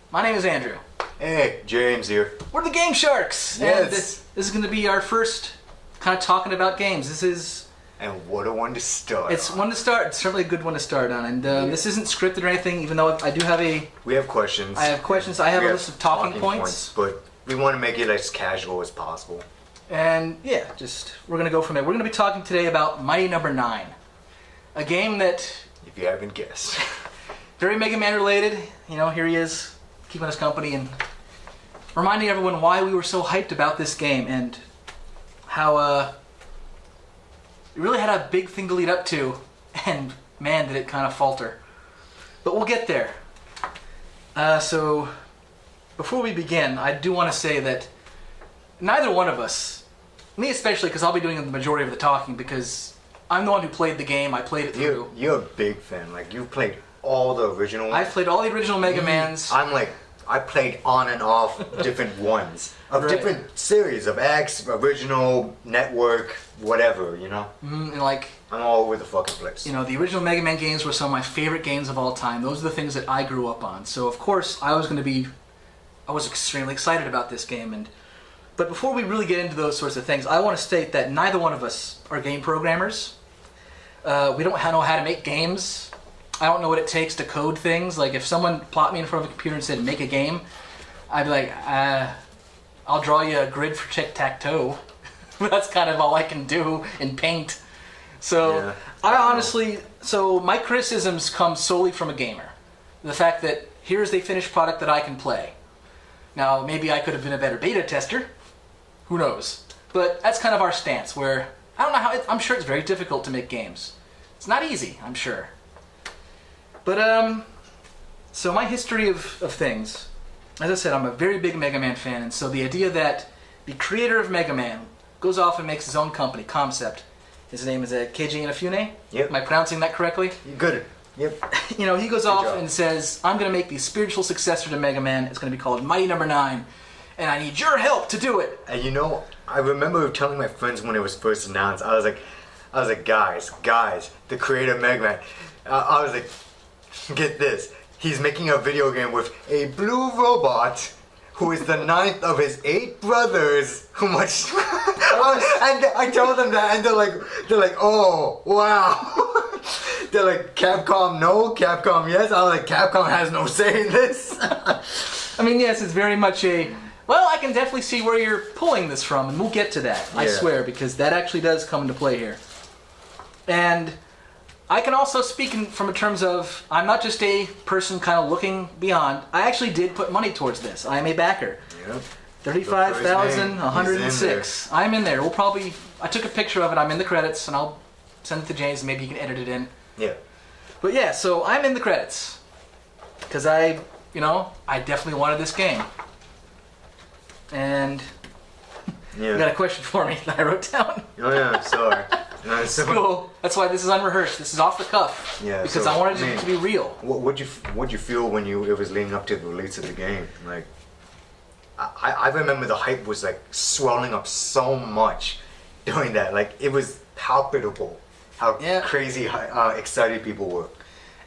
My name is Andrew. Hey, James here. We're the GameSharks. Yes. And this is going to be our first kind of talking about games. And what a one to start. It's one to start. It's certainly a good one to start on. And this isn't scripted or anything, even though I do have We have questions. I have questions. I have a list of talking points. But we want to make it as casual as possible. And yeah, we're going to go from there. We're going to be talking today about Mighty Number 9. A game that... If you haven't guessed. Very Mega Man related. You know, here he is, keeping us company and reminding everyone why we were so hyped about this game and how it really had a big thing to lead up to, and man, did it kind of falter. But we'll get there. So, before we begin, I do want to say that neither one of us, me especially, because I'll be doing the majority of the talking, because I'm the one who played the game, I played it through. You're a big fan. Like, you played all the original ones. I've played all the original Mega Mans. I played on and off different ones. Of Right. different series. Of X, original, network, whatever, you know? And like... I'm all over the fucking place. You know, the original Mega Man games were some of my favorite games of all time. Those are the things that I grew up on. So, of course, I was extremely excited about this game. But before we really get into those sorts of things, I want to state that neither one of us are game programmers. We don't know how to make games. I don't know what it takes to code things. Like, if someone plopped me in front of a computer and said, make a game, I'd be like, I'll draw you a grid for tic-tac-toe. That's kind of all I can do in Paint. So, yeah. So my criticisms come solely from a gamer. The fact that here's the finished product that I can play. Now, maybe I could have been a better beta tester. Who knows? But that's kind of our stance, where, I don't know how, I'm sure it's very difficult to make games. It's not easy, I'm sure. But, so my history of things, as I said, I'm a very big Mega Man fan, and so the idea that the creator of Mega Man goes off and makes his own company, Concept. His name is Keiji Inafune. Yep. Am I pronouncing that correctly? You're good. Yep. You know, he goes Good off job. and says, I'm going to make the spiritual successor to Mega Man. It's going to be called Mighty Number 9, and I need your help to do it. And you know, I remember telling my friends when it was first announced, I was like, guys, the creator of Mega Man. I was like, get this. He's making a video game with a blue robot who is the 9th of his 8 brothers. Who much? And I told them that, and they're like, oh, wow. They're like, Capcom no, Capcom yes. I was like, Capcom has no say in this. I mean, yes, it's very much well, I can definitely see where you're pulling this from, and we'll get to that, I swear, because that actually does come into play here. And I can also speak from terms of, I'm not just a person kind of looking beyond. I actually did put money towards this. I am a backer. Yep. 35,106. I'm in there. I took a picture of it. I'm in the credits, and I'll send it to James, and maybe you can edit it in. Yeah. But yeah, so I'm in the credits. Because I definitely wanted this game. And you got a question for me that I wrote down. Oh yeah, sorry. No, It's cool. That's why this is unrehearsed. This is off the cuff. Yeah. Because I wanted it to be real. What'd you feel when it was leading up to the release of the game? Like, I remember the hype was like swelling up so much during that. Like, it was palpable how crazy excited people were.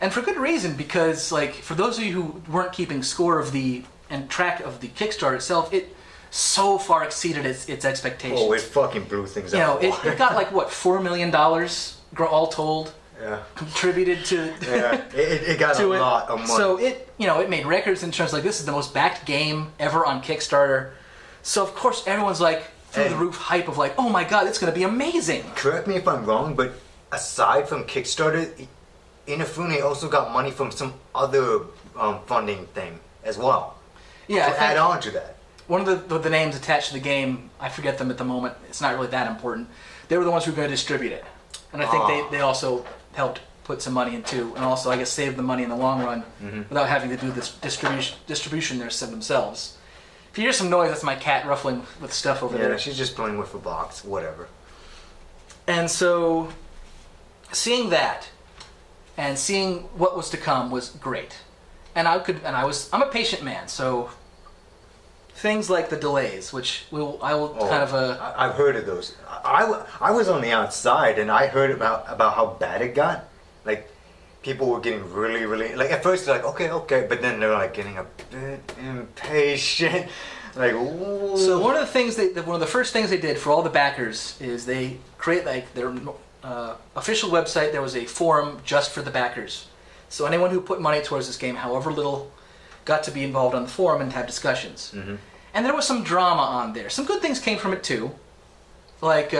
And for good reason, because like for those of you who weren't keeping score of and track of the Kickstarter itself, it so far exceeded its expectations. Oh, it fucking blew things out. You know, it got like what, $4 million all told. Yeah. Contributed to. Yeah, it got a lot of money. So it made records in terms of like, this is the most backed game ever on Kickstarter. So of course everyone's like through the roof hype of like, oh my god, it's gonna be amazing. Correct me if I'm wrong, but aside from Kickstarter, Inafune also got money from some other funding thing as well. Yeah, to add on to that. One of the names attached to the game, I forget them at the moment. It's not really that important. They were the ones who were going to distribute it, and I think they also helped put some money into, and also I guess saved the money in the long run without having to do this distribution themselves. If you hear some noise, that's my cat ruffling with stuff over there. Yeah, she's just playing with a box, whatever. And so, seeing that and seeing what was to come was great. And I'm a patient man, so things like the delays, which I will kind of I've heard of those. I was on the outside and I heard about how bad it got. Like, people were getting really, really like at first they're like okay, but then they're like getting a bit impatient. Like, ooh. So one of the first things they did for all the backers is they create like their official website. There was a forum just for the backers. So anyone who put money towards this game, however little, got to be involved on the forum and have discussions. Mm-hmm. And there was some drama on there. Some good things came from it too. Like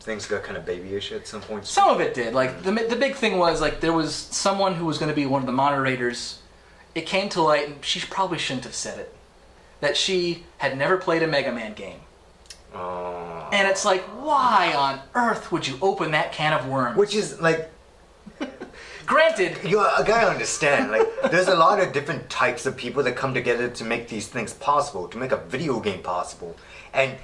things got kind of babyish at some point. some of it did. Like the big thing was like there was someone who was going to be one of the moderators. It came to light, and she probably shouldn't have said it, that she had never played a Mega Man game. And it's like, why on earth would you open that can of worms? Which is like, granted, you gotta understand. Like, there's a lot of different types of people that come together to make these things possible, to make a video game possible, and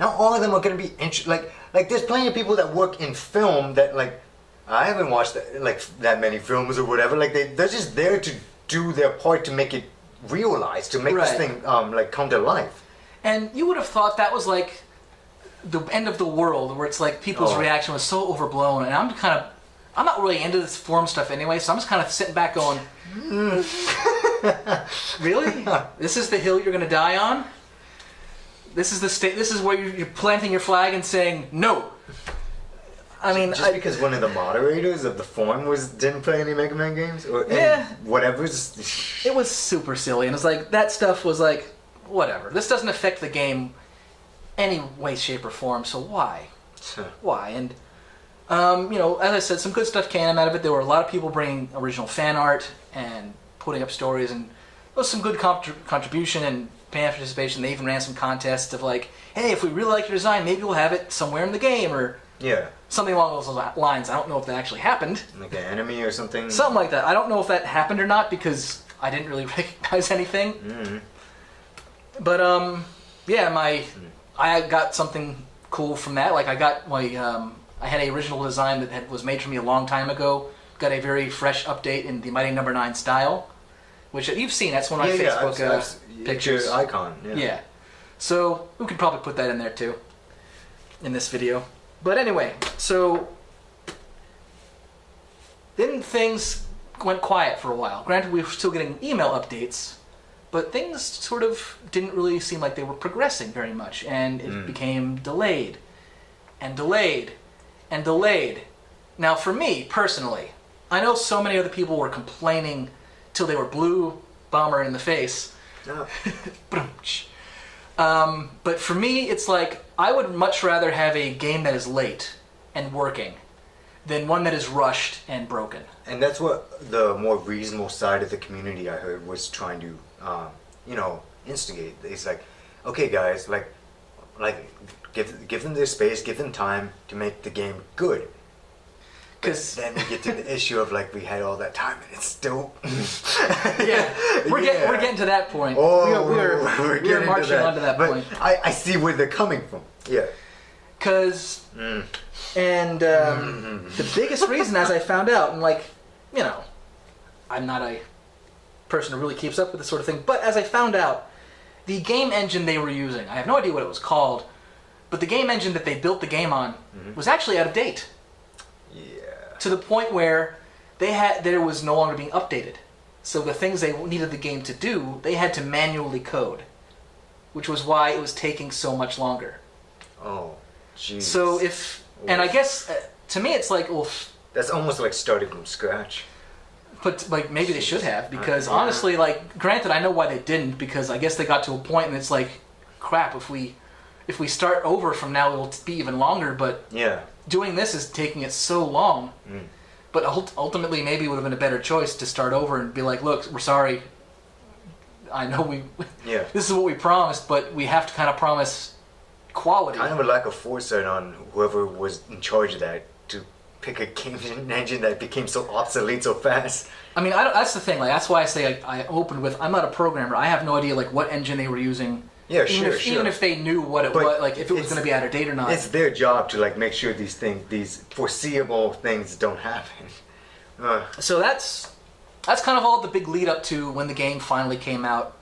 not all of them are gonna be like there's plenty of people that work in film that like I haven't watched that many films or whatever. Like they're just there to do their part to make it realized, to make this Right. thing like come to life. and you would have thought that was like the end of the world, where it's like people's reaction was so overblown, and I'm not really into this forum stuff anyway, so I'm just kind of sitting back going, really? This is the hill you're going to die on? This is This is where you're planting your flag and saying no. I mean, Just because one of the moderators of the forum didn't play any Mega Man games, or whatever's. it was super silly, and it's like that stuff was like, whatever. This doesn't affect the game any way, shape, or form. So why? Why? And as I said, some good stuff came out of it. There were a lot of people bringing original fan art and putting up stories, and there was some good contribution and fan participation. They even ran some contests of like, hey, if we really like your design, maybe we'll have it somewhere in the game, or something along those lines. I don't know if that actually happened. Like an enemy or something? Something like that. I don't know if that happened or not, because I didn't really recognize anything. Mm-hmm. But, I got something cool from that. Like, I got I had an original design that was made for me a long time ago. Got a very fresh update in the Mighty No. 9 style, which you've seen. That's one on Facebook pictures. It's your icon. Yeah. So we could probably put that in there too, in this video. But anyway, so then things went quiet for a while. Granted, we were still getting email updates, but things sort of didn't really seem like they were progressing very much, and it became delayed, and delayed, and delayed. Now, for me, personally, I know so many other people were complaining till they were blue bomber in the face. No. But for me, it's like, I would much rather have a game that is late and working than one that is rushed and broken. And that's what the more reasonable side of the community, I heard, was trying to, instigate. It's like, okay, guys, like give them their space, give them time to make the game good. Because then we get to the issue of like we had all that time and it's still. We're getting to that point. Oh, we're marching on to that point. I see where they're coming from. Yeah. Because, the biggest reason, as I found out, and like, I'm not a person who really keeps up with this sort of thing, but as I found out, the game engine they were using, I have no idea what it was called, but the game engine that they built the game on was actually out of date. Yeah. To the point where there was no longer being updated. So the things they needed the game to do, they had to manually code, which was why it was taking so much longer. Oh, jeez. So and I guess, to me it's like, well... That's almost like starting from scratch. But, like, maybe they should have, because honestly, like, granted, I know why they didn't, because I guess they got to a point and it's like, crap, if we start over from now, it'll be even longer, but doing this is taking it so long. But ultimately, maybe it would have been a better choice to start over and be like, look, we're sorry. I know this is what we promised, but we have to kind of promise quality. Kind of a lack of foresight on whoever was in charge of that to pick a game engine that became so obsolete so fast. I mean, that's the thing. Like, that's why I say I opened with, I'm not a programmer. I have no idea like what engine they were using. Yeah, Even if they knew what it was, like if it was going to be out of date or not. It's their job to like make sure these foreseeable things don't happen. So that's kind of all the big lead up to when the game finally came out.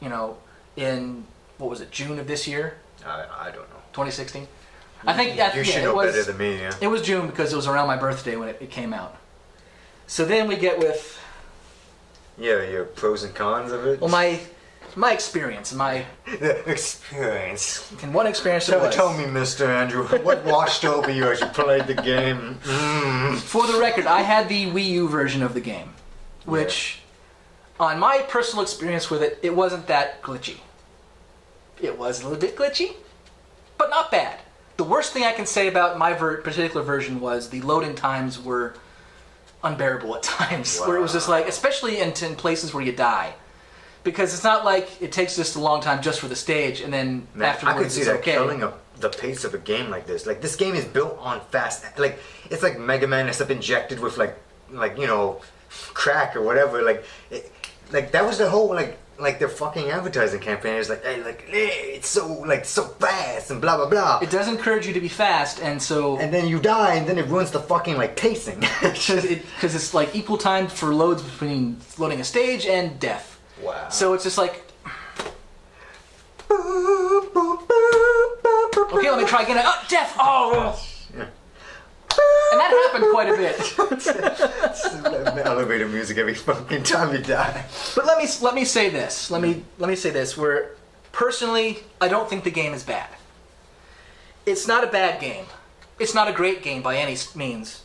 In what was it, June of this year? I don't know. 2016. I think you should know better than me. Yeah. It was June because it was around my birthday when it came out. So then we get with Your pros and cons of it. well my experience, the experience. and one experience it was. Tell me, Mr. Andrew, what washed over you as you played the game? For the record, I had the Wii U version of the game, which, on my personal experience with it, it wasn't that glitchy. It was a little bit glitchy, but not bad. The worst thing I can say about my particular version was the loading times were unbearable at times, where it was just like, especially in places where you die. Because it's not like it takes just a long time just for the stage, and then afterwards I could see it's that okay. killing the pace of a game like this. Like, this game is built on fast. Like, it's like Mega Man except injected with like crack or whatever. Like that was the whole like their fucking advertising campaign. It's like, hey, it's so fast and blah blah blah. It does encourage you to be fast, and so And then you die, and then it ruins the fucking like pacing. because it's like equal time for loads between loading a stage and death. Wow. So it's just like, okay, let me try again. Oh, death! Oh! Yeah. And that happened quite a bit. Elevator music every fucking time you die. But let me say this. Let me say this. Where personally, I don't think the game is bad. It's not a bad game. It's not a great game by any means.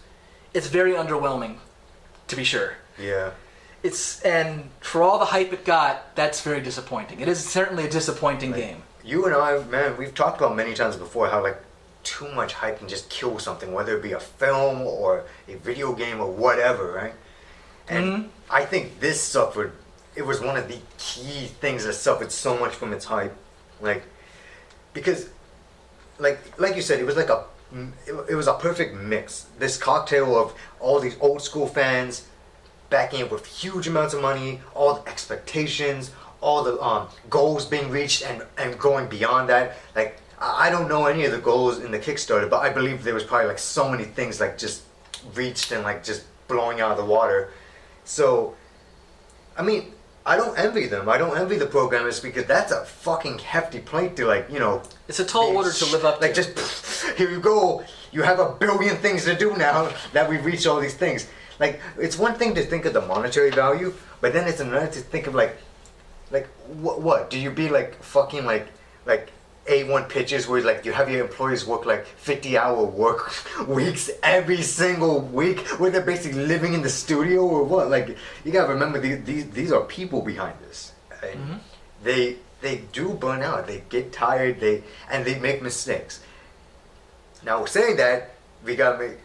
It's very underwhelming, to be sure. Yeah. And for all the hype it got, that's very disappointing. It is certainly a disappointing game. You and I, man, we've talked about many times before how like too much hype can just kill something, whether it be a film or a video game or whatever, right? And I think this suffered. It was one of the key things that suffered so much from its hype, like because, like you said, it was like it was a perfect mix. This cocktail of all these old school fans backing it with huge amounts of money, all the expectations, all the goals being reached, and going beyond that. Like, I don't know any of the goals in the Kickstarter, but I believe there was probably like so many things like just reached and like just blowing out of the water. So, I mean, I don't envy them. I don't envy the programmers because that's a fucking hefty plate to like, It's a tall order to live up to. Like, just, here you go. You have a billion things to do now that we've reached all these things. Like, it's one thing to think of the monetary value, but then it's another to think of like what? Do you be like fucking like A1 pitches where like you have your employees work like 50-hour work weeks every single week where they're basically living in the studio or what? Like, you gotta remember these are people behind this. Right? Mm-hmm. They do burn out. They get tired. They make mistakes. Now, saying that, we gotta make.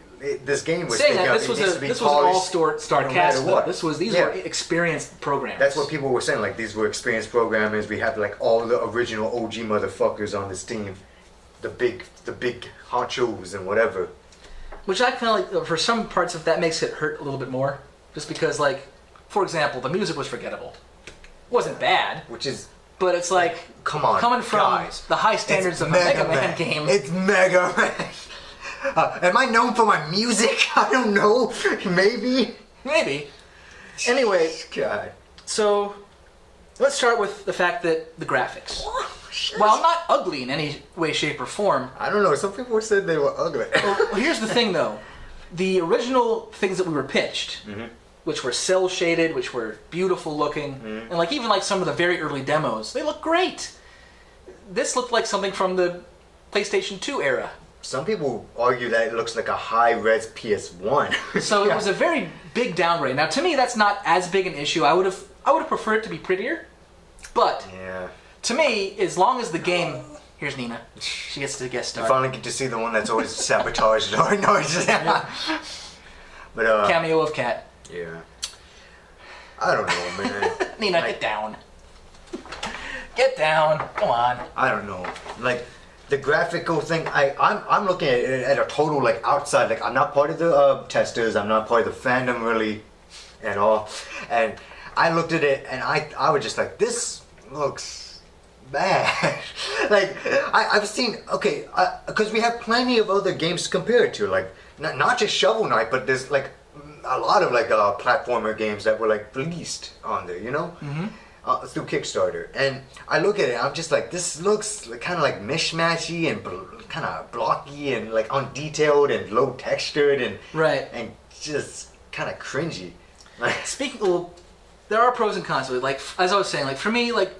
This game was saying that this was an all-star cast. What. These were experienced programmers. That's what people were saying. Like, these were experienced programmers. We have like all the original OG motherfuckers on this team, the big honchos and whatever. Which I kind of like. For some parts of that makes it hurt a little bit more, just because like, for example, the music was forgettable. It wasn't bad. Which is. But it's like, come on, coming from guys, the high standards of a Mega Man game. It's Mega Man. Am I known for my music? I don't know. Maybe. Anyway, God. So let's start with the fact that the graphics, while not ugly in any way, shape, or form. I don't know. Some people said they were ugly. Well, here's the thing, though. The original things that we were pitched, which were cell shaded, which were beautiful looking, and like even like some of the very early demos, they look great. This looked like something from the PlayStation 2 era. Some people argue that it looks like a high-res PS1. So it was a very big downgrade. Now, to me, that's not as big an issue. I would have preferred it to be prettier, but to me, as long as the game, here's Nina. She gets to guest star. You finally get to see the one that's always sabotaged. No, it's just, but cameo of Cat. Yeah. I don't know, man. Nina, get down. Get down. Come on. I don't know. Like, the graphical thing, I'm looking at it at a total, like, outside. Like, I'm not part of the testers. I'm not part of the fandom, really, at all. And I looked at it, and I was just like, this looks bad. Like, I've seen, okay, because we have plenty of other games to compare it to. Like, not just Shovel Knight, but there's, like, a lot of, like, platformer games that were, like, released on there, you know? Through Kickstarter, and I look at it, I'm just like, this looks kind of like mishmashy and kind of blocky and like undetailed and low textured and right, and just kind of cringy. Like, Well, there are pros and cons to it. Like, as I was saying, like, for me, like,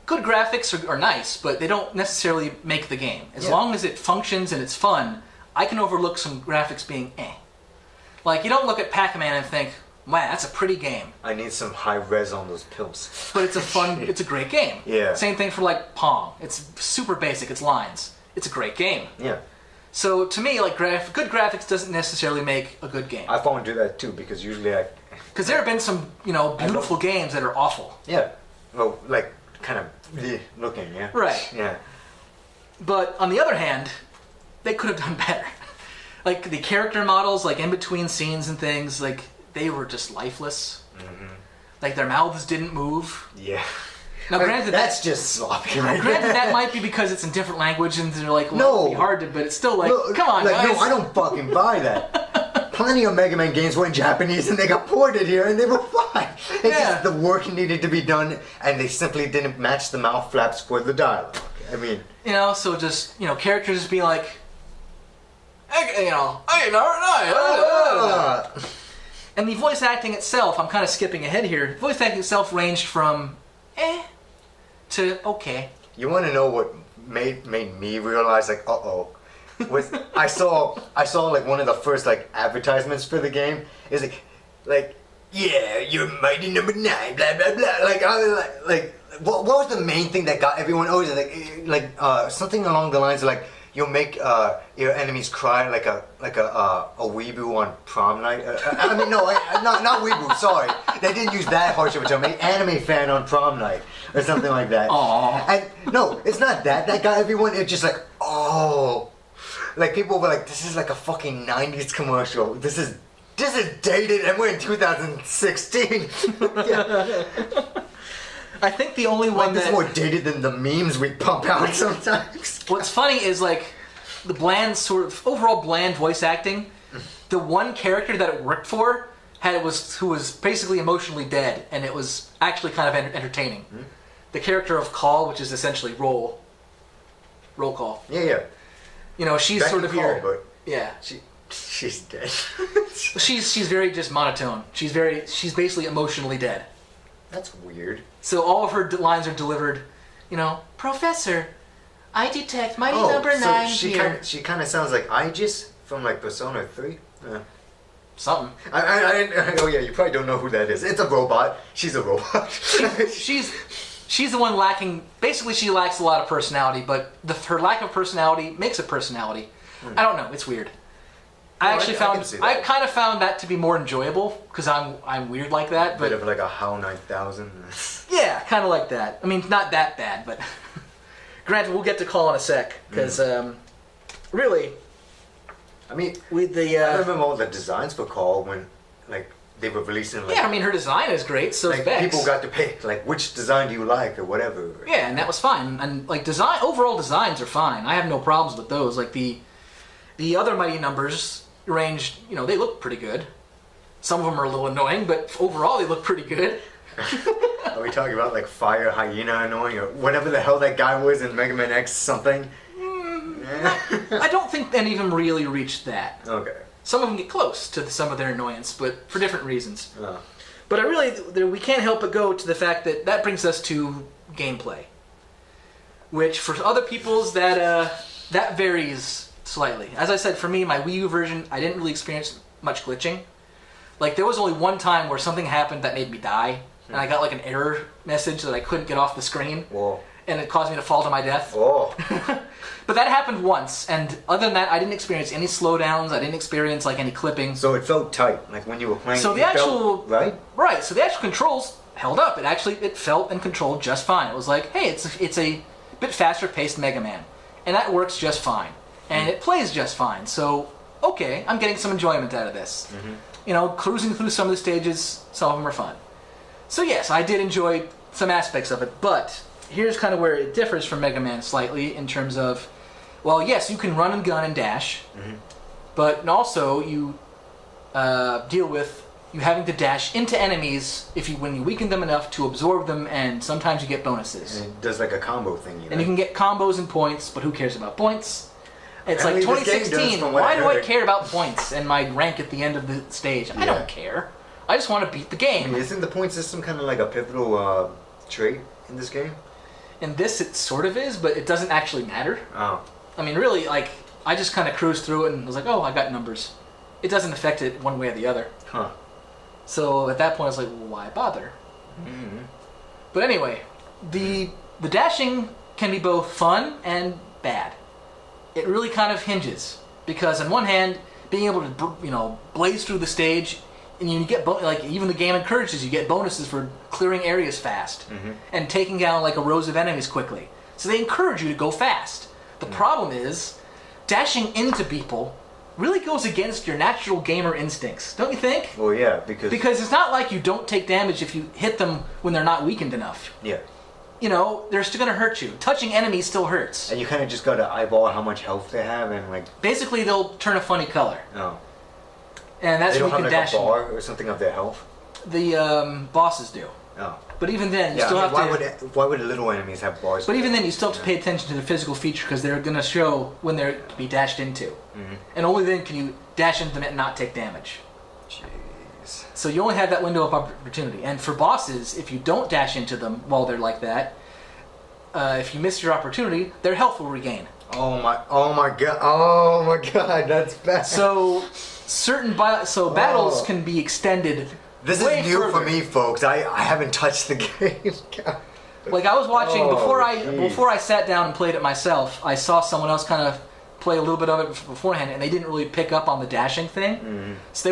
good graphics are nice, but they don't necessarily make the game. As long as it functions and it's fun, I can overlook some graphics being eh. Like, you don't look at Pac-Man and think, man, that's a pretty game. I need some high res on those pills. But it's a fun, it's a great game. Yeah. Same thing for, like, Pong. It's super basic, it's lines. It's a great game. Yeah. So, to me, like, good graphics doesn't necessarily make a good game. I fall into that too, because usually I... Because there have been some, beautiful games that are awful. Yeah. Well, like, kind of looking, yeah. Right. Yeah. But, on the other hand, they could have done better. Like, the character models, like, in between scenes and things, like, they were just lifeless. Mm-hmm. Like, their mouths didn't move. Yeah. Now, granted, that's just sloppy, right? Granted, that might be because it's in different language and they're like, well, No. it'll be hard to, but it's still like, No, come on, like, guys. No, I don't fucking buy that. Plenty of Mega Man games were in Japanese and they got ported here and they were fine. It's just the work needed to be done and they simply didn't match the mouth flaps for the dialogue. I mean... So just, characters just being like, and the voice acting itself, I'm kind of skipping ahead here, voice acting itself ranged from to okay. You want to know what made me realize, like, was I saw like one of the first like advertisements for the game is like yeah, you're mighty number 9, blah blah blah. Like I was like what was the main thing that got everyone? Oh, is it like something along the lines of like you'll make your enemies cry like a weeboo on prom night. I mean no, not weeboo. Sorry, they didn't use that harsh of a term. An anime fan on prom night or something like that. Aww. And no, it's not that. That got everyone. It's just like oh. Like, people were like, this is like a fucking 90s commercial. This is dated, and we're in 2016. Yeah. I think the only one this is more dated than the memes we pump out sometimes. What's funny is, like, the bland overall bland voice acting, the one character that it worked for who was basically emotionally dead, and it was actually kind of entertaining. Mm-hmm. The character of Call, which is essentially roll call. Yeah. She's Becky sort of Call, here. but Yeah. she's dead. she's very just monotone. She's basically emotionally dead. That's weird. So all of her lines are delivered, Professor, I detect mighty number 9 here. She kind of sounds like Aegis from like Persona 3. Yeah. Something. Oh yeah, you probably don't know who that is. It's a robot. She's a robot. She's the one lacking. Basically, she lacks a lot of personality, but her lack of personality makes a personality. I don't know. It's weird. I kind of found that to be more enjoyable because I'm weird like that. But bit of like a HAL 9000. Yeah, kind of like that. I mean, not that bad, but granted, we'll get to Call in a sec because really, I mean, I remember all the designs for Call when like. They were releasing like... Yeah, I mean, her design is great, so like, is Beck's. People got to pick, like, which design do you like, or whatever. Yeah, and that was fine. And, like, overall designs are fine. I have no problems with those. Like, the other Mighty Numbers ranged, they look pretty good. Some of them are a little annoying, but overall they look pretty good. Are we talking about, like, Fire Hyena annoying, or whatever the hell that guy was in Mega Man X something? I don't think any of them really reached that. Okay. Some of them get close to some of their annoyance, but for different reasons. Oh. But we can't help but go to the fact that brings us to gameplay, which for other people's that varies slightly. As I said, for me, my Wii U version, I didn't really experience much glitching. Like there was only one time where something happened that made me die, and I got like an error message that I couldn't get off the screen. Whoa. And it caused me to fall to my death. Oh. But that happened once, and other than that, I didn't experience any slowdowns. I didn't experience like any clipping. So it felt tight, like when you were playing. So the actual right. So the actual controls held up. It felt and controlled just fine. It was like, hey, it's a bit faster paced Mega Man, and that works just fine, and it plays just fine. So okay, I'm getting some enjoyment out of this. Mm-hmm. Cruising through some of the stages, some of them are fun. So yes, I did enjoy some aspects of it, but here's kind of where it differs from Mega Man slightly in terms of, well, yes, you can run and gun and dash, but also you deal with you having to dash into enemies when you weaken them enough to absorb them, and sometimes you get bonuses. And it does like a combo thing. And you can get combos and points, but who cares about points? It's like Apparently this game does, 2016. from what Why do I heard. care about points and my rank at the end of the stage? I Yeah. don't care. I just want to beat the I game. mean, isn't the point system kind of like a pivotal trait in this game? In this, it sort of is, but it doesn't actually matter. Oh. I mean, really, like, I just kind of cruised through it and was like, oh, I got numbers. It doesn't affect it one way or the other. Huh. So at that point, I was like, well, why bother? Mm-hmm. But anyway, the dashing can be both fun and bad. It really kind of hinges because on one hand, being able to blaze through the stage, and you get like even the game encourages you get bonuses for clearing areas fast and taking down like a rows of enemies quickly. So they encourage you to go fast. The problem is, dashing into people really goes against your natural gamer instincts, don't you think? Well, yeah, because Because it's not like you don't take damage if you hit them when they're not weakened enough. yeah, They're still going to hurt you. Touching enemies still hurts. and you kind of just gotta eyeball how much health they have and like Basically, they'll turn a funny color. oh, And that's they when don't you have can like dash a in. bar or something of their health. The bosses do. Oh, But even then, you yeah. still I mean, have to... why would little enemies have bars? But even then, you still have to pay attention to the physical feature because they're going to show when they're to be dashed into. And only then can you dash into them and not take damage. Jeez. So you only have that window of opportunity. And for bosses, if you don't dash into them while they're like that, if you miss your opportunity, their health will regain. Oh my god, that's bad. So battles can be extended. This way is new further. for me, folks. I haven't touched the game. Like I was watching Oh, before geez. I sat down and played it myself. I saw someone else kind of play a little bit of it beforehand, and they didn't really pick up on the dashing thing. So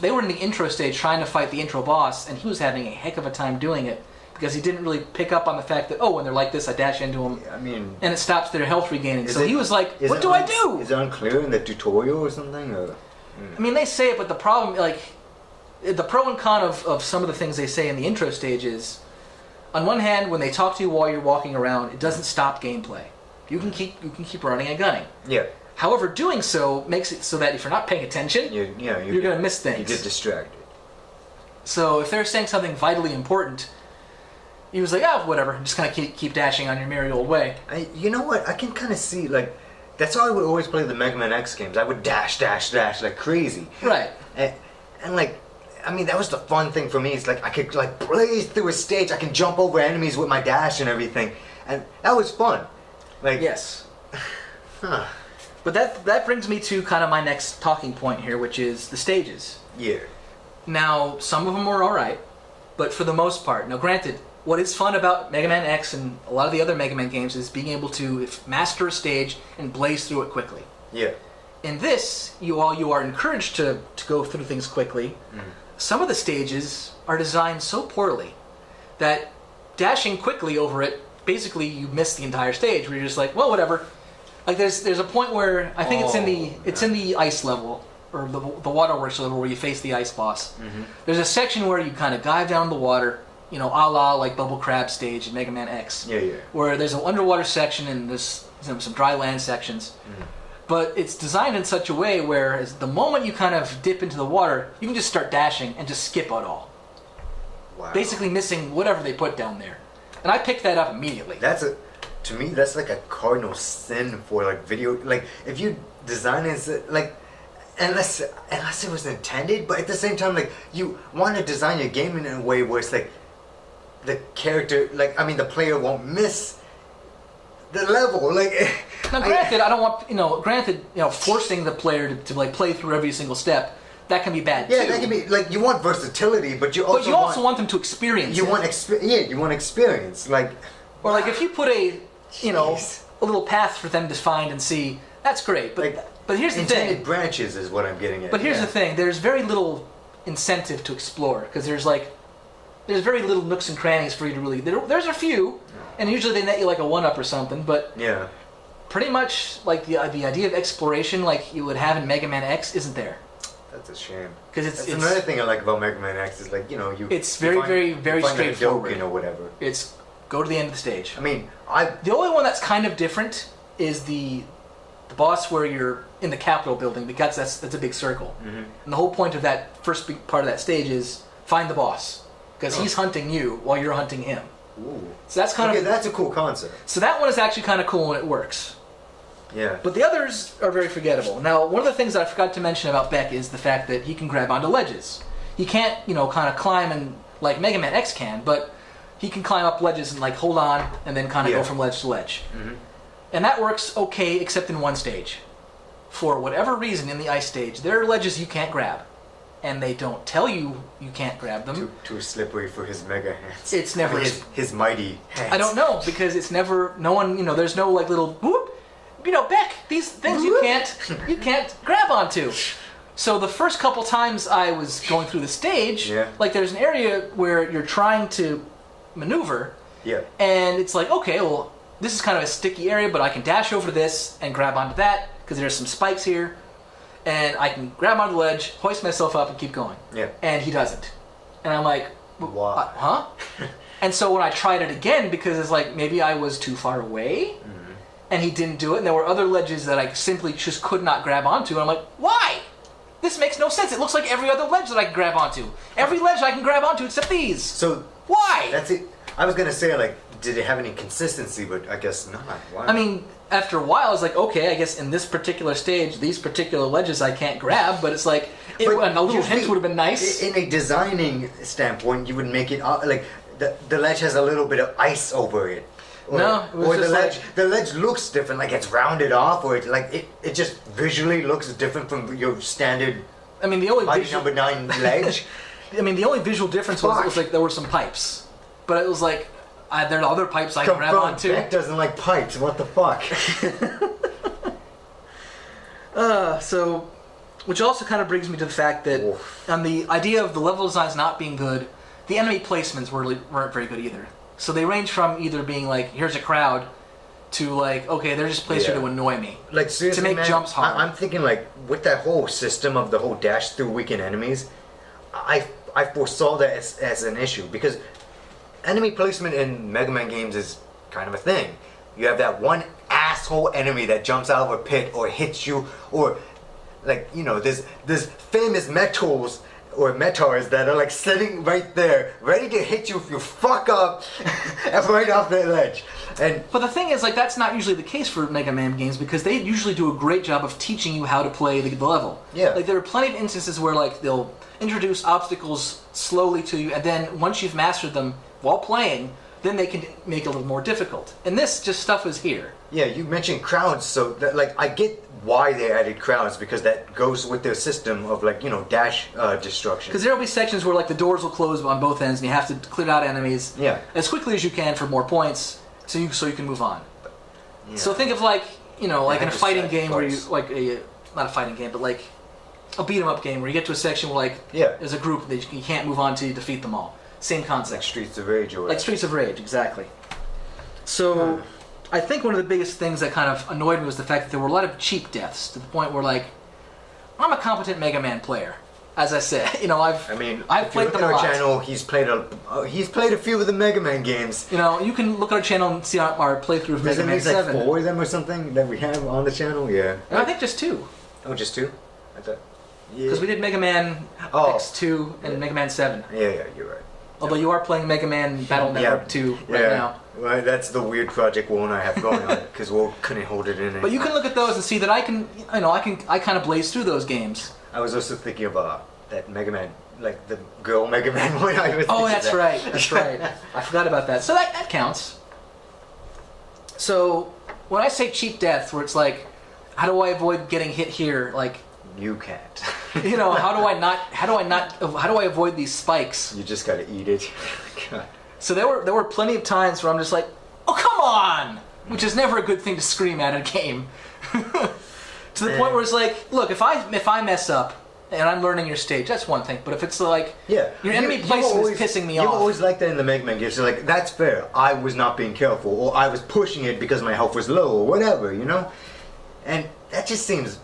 they were in the intro stage trying to fight the intro boss, and he was having a heck of a time doing it because he didn't really pick up on the fact that when they're like this, I dash into them, I mean, and it stops their health regaining. Is So it- he was like, is "What it do I do?" Is it unclear in the tutorial or something? Or? I mean, they say it, but the problem, like, the pro and con of some of the things they say in the intro stage is, on one hand, when they talk to you while you're walking around, it doesn't stop gameplay. You can keep running and gunning. Yeah. However, doing so makes it so that if you're not paying attention, You're going to miss things. You get distracted. So if they're saying something vitally important, he was like, whatever, just kind of keep dashing on your merry old way. You know what? I can kind of see, like, that's how I would always play the Mega Man X games. I would dash like crazy. Right. And like, I mean, that was the fun thing for me. It's like I could like blaze through a stage. I can jump over enemies with my dash and everything, and that was fun. Like, Yes. huh? But that brings me to kind of my next talking point here, which is the stages. Yeah. Now, some of them were alright, but for the most part, now granted, what is fun about Mega Man X and a lot of the other Mega Man games is being able to master a stage and blaze through it quickly. Yeah. In this, while you are encouraged to go through things quickly, some of the stages are designed so poorly that dashing quickly over it, basically you miss the entire stage where you're just like, well, whatever. Like there's a point where I think it's in the ice level or the waterworks level where you face the ice boss. There's a section where you kind of dive down the water, a la like Bubble Crab stage in Mega Man X. Yeah. Where there's an underwater section and there's some dry land sections. But it's designed in such a way where as the moment you kind of dip into the water, you can just start dashing and just skip it all. Wow. Basically missing whatever they put down there. And I picked that up immediately. To me, that's like a cardinal sin for like video. Like if you design it like, unless it was intended, but at the same time, like you want to design your game in a way where it's like the character, like I mean, the player won't miss the level. Like Now, granted, I don't want, forcing the player to like play through every single step. That can be bad yeah, too. that can be like you want versatility, but you also want them to experience. you it. want you want experience. Like Or like if you put a Jeez. a little path for them to find and see, that's great. But Like, but here's the intended thing. branches is what I'm getting at. But here's the thing. There's very little incentive to explore because there's very little nooks and crannies for you to really. There's a few, and usually they net you like a 1-up or something. But Yeah. pretty much like the idea of exploration like you would have in Mega Man X isn't there. That's a shame. Because That's another thing I like about Mega Man X is like It's you very, find- very, you very find a straightforward. Hadoken or whatever. It's go to the end of the stage. I mean, The only one that's kind of different is the boss where you're in the Capitol building because that's a big circle. And the whole point of that first big part of that stage is find the boss because he's hunting you while you're hunting him. Ooh. So that's kind Okay, of that's a cool concept. so that one is actually kind of cool and it works. Yeah. But the others are very forgettable. Now, one of the things that I forgot to mention about Beck is the fact that he can grab onto ledges. He can't, kind of climb and like Mega Man X can, but he can climb up ledges and like hold on and then kind of go from ledge to ledge. Mm-hmm. And that works okay, except in one stage. For whatever reason, in the ice stage, there are ledges you can't grab. And they don't tell you can't grab them. Too slippery for his mega hands. It's never... his mighty hands. I don't know, because it's never... No one, there's no like little... Whoop, Beck, these things you can't grab onto. So the first couple times I was going through the stage, like there's an area where you're trying to maneuver. Yeah. And it's like, okay, well, this is kind of a sticky area, but I can dash over this and grab onto that, because there's some spikes here. And I can grab onto the ledge, hoist myself up, and keep going. Yeah. And he doesn't. And I'm like, why? Huh? And so when I tried it again, because it's like maybe I was too far away, and he didn't do it, and there were other ledges that I simply just could not grab onto, and I'm like, why? This makes no sense. It looks like every other ledge that I can grab onto. Every ledge I can grab onto except these. So why? That's it. I was gonna say like, did it have any consistency? But I guess not. Why? I mean, after a while, I was like, okay, I guess in this particular stage, these particular ledges I can't grab, but it's like, a little hint would have been nice. In a designing standpoint, you would make it like the ledge has a little bit of ice over it. Or, no, it was or just the ledge looks different, like it's rounded off, or it just visually looks different from your standard. I mean, the only number 9 ledge. I mean, the only visual difference was like there were some pipes, but it was like there are other pipes I can grab onto. Beck doesn't like pipes. What the fuck? So, which also kind of brings me to the fact that on the idea of the level designs not being good, the enemy placements weren't very good either. So they range from either being like, here's a crowd, to like, okay, they're just placed here to annoy me. Like seriously, to make man, jumps hard. I'm thinking like with that whole system of the whole dash through weakened enemies, I foresaw that as an issue because enemy placement in Mega Man games is kind of a thing. You have that one asshole enemy that jumps out of a pit or hits you, or like there's famous metals or metars that are like sitting right there, ready to hit you if you fuck up, right off that ledge. But the thing is, like, that's not usually the case for Mega Man games because they usually do a great job of teaching you how to play the level. Yeah. Like, there are plenty of instances where, like, they'll introduce obstacles slowly to you, and then once you've mastered them while playing, then they can make it a little more difficult. And this just stuff is here. Yeah, you mentioned crowds, so that, like, I get why they added crowds because that goes with their system of like dash destruction. Because there will be sections where like the doors will close on both ends, and you have to clear out enemies as quickly as you can for more points, so you can move on. Yeah. So think of like like in a fighting game where you like not a fighting game, but like a beat 'em up game where you get to a section where like there's a group that you can't move on to defeat them all. Same concept. Like Streets of Rage or like Streets of Rage, exactly. So. I think one of the biggest things that kind of annoyed me was the fact that there were a lot of cheap deaths to the point where, like, I'm a competent Mega Man player. As I said, I've played them a lot. Channel, he's played a few of the Mega Man games. You can look at our channel and see our playthrough of Mega Man 7. Like 4 of them or something that we have on the channel. Yeah. I think just 2. Oh, just 2? I thought. Because we did Mega Man X2 and Mega Man 7. Yeah, you're right. Although you are playing Mega Man Battle Network 2 right now. Well, that's the weird project Will and I have going on because Will couldn't hold it in. But you can look at those and see that I kind of blaze through those games. I was also thinking about that Mega Man, like the girl Mega Man one. That's right. I forgot about that. So that counts. So when I say cheap death, where it's like, how do I avoid getting hit here? Like you can't. How do I avoid these spikes? You just gotta eat it. God. So there were plenty of times where I'm just like, oh come on, which is never a good thing to scream at a game. To the point where it's like, look, if I mess up and I'm learning your stage, that's one thing. But if it's like, your enemy placement is pissing me off. You always like that in the Mega Man games. You're like, that's fair. I was not being careful, or I was pushing it because my health was low, or whatever, And that just seems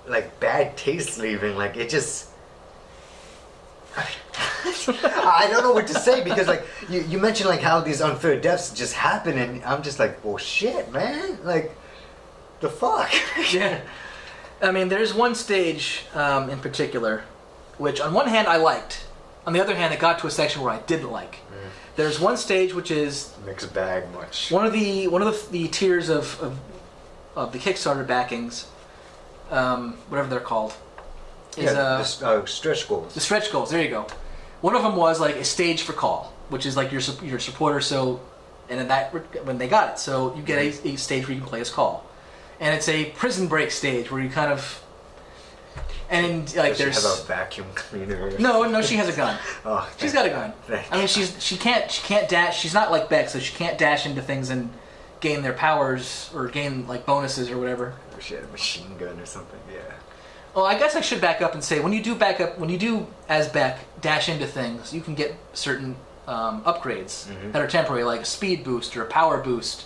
like bad taste leaving. Like it just. I don't know what to say because like you mentioned like how these unfair deaths just happen and I'm just like, well shit, man, like the fuck. Yeah. I mean, there's one stage in particular which on one hand I liked, on the other hand it got to a section where I didn't like. There's one stage which is mixed bag much. One of the tiers of of the Kickstarter backings, whatever they're called, is the stretch goals. the stretch goals. There you go. One of them was like a stage for call, which is like your supporter. So, and then that when they got it, so you get a stage where you can play as call, and it's a prison break stage where you kind of. And like Does there's she have a vacuum cleaner? no, she has a gun. Oh, She's got a gun. I mean, she can't dash. She's not like Beck, so she can't dash into things and gain their powers or gain like bonuses or whatever. Or she had a machine gun or something. Yeah. Well, I guess I should back up and say when you do as Beck dash into things, you can get certain upgrades that are temporary, like a speed boost or a power boost,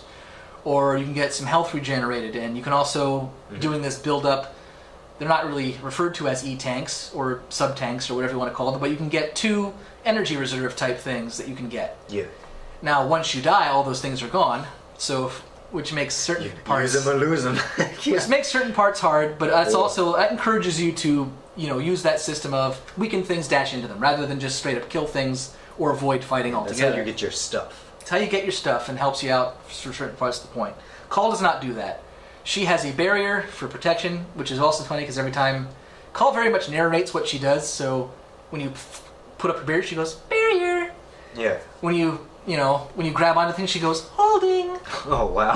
or you can get some health regenerated, and you can also doing this build up. They're not really referred to as E-tanks or sub-tanks or whatever you want to call them, but you can get 2 energy reserve type things that you can get. Yeah. Now, once you die, all those things are gone, so which makes certain parts... Use them or lose them. Which makes certain parts hard, but that encourages you to, use that system of weaken things, dash into them, rather than just straight up kill things or avoid fighting altogether. That's how you get your stuff. It's how you get your stuff and helps you out for certain parts of the point. Call does not do that. She has a barrier for protection, which is also funny because every time Call very much narrates what she does. So when you put up a barrier, she goes barrier. Yeah. When you grab onto things, she goes holding. Oh wow!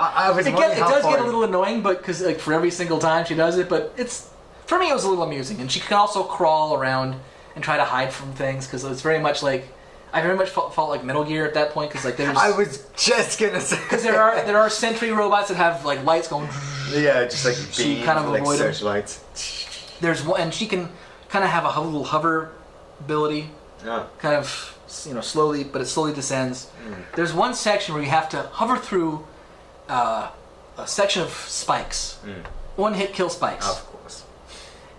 I was wondering it how does far... get a little annoying, but because like for every single time she does it, but for me it was a little amusing, and she can also crawl around and try to hide from things because it's very much like. I very much felt like Metal Gear at that point because like there's. I was just gonna say. Because there are sentry robots that have like lights going. Yeah, just like she beams, kind of like avoid them. searchlights. There's one, and she can kind of have a little hover ability. Oh. Kind of slowly, but it slowly descends. There's one section where you have to hover through a section of spikes. One hit kill spikes. Of course.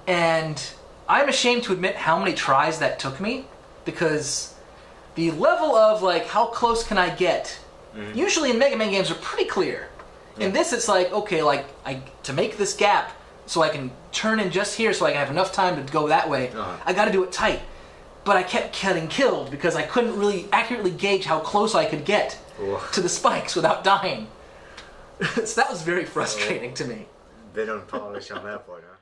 And I'm ashamed to admit how many tries that took me because. The level of like how close can I get? Usually in Mega Man games are pretty clear. In this, it's like okay, like to make this gap so I can turn in just here, so I can have enough time to go that way. I got to do it tight. But I kept getting killed because I couldn't really accurately gauge how close I could get to the spikes without dying. So that was very frustrating to me. They don't polish on that part, huh?